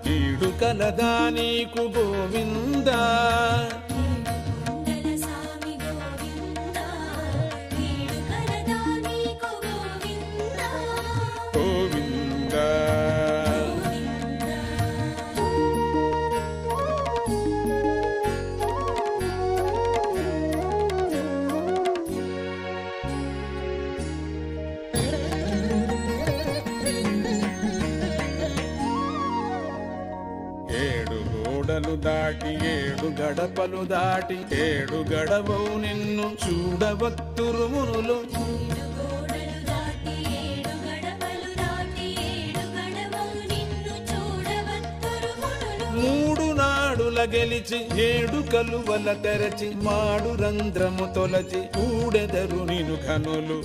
కీడు కలదా నీకు గోవింద గోవింద గోడలు దాటి 7 గడపలు దాటి 7 గడవవు నిన్ను చూడవత్తురు మునులు. 3 నాడుల గెలిచి 7 కలువల తెరచి మాడు రంధ్రము తొలచి కూడెదరు నిను కనులు.